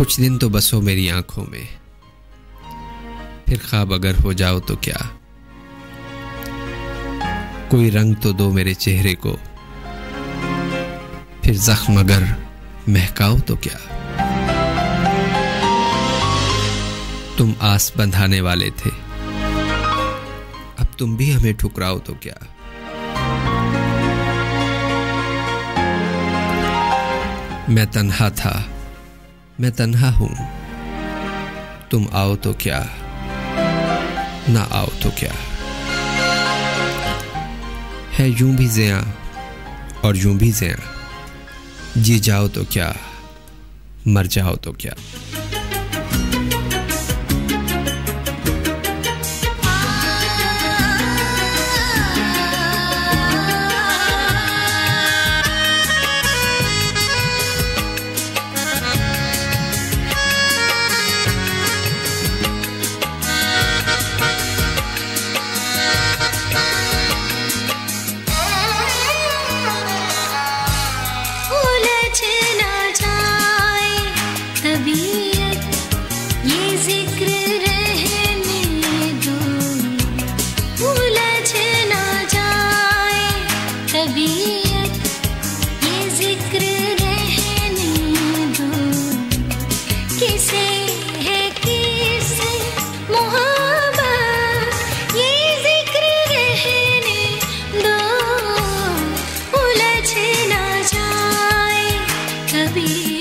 कुछ दिन तो बसो मेरी आंखों में, फिर ख्वाब अगर हो जाओ तो क्या। कोई रंग तो दो मेरे चेहरे को, फिर जख्म अगर महकाओ तो क्या। तुम आस बंधाने वाले थे, अब तुम भी हमें ठुकराओ तो क्या। मैं तन्हा था, मैं तन्हा हूं, तुम आओ तो क्या, ना आओ तो क्या। है यूं भी ज़िया और यूं भी ज़िया, जी जाओ तो क्या, मर जाओ तो क्या। कभी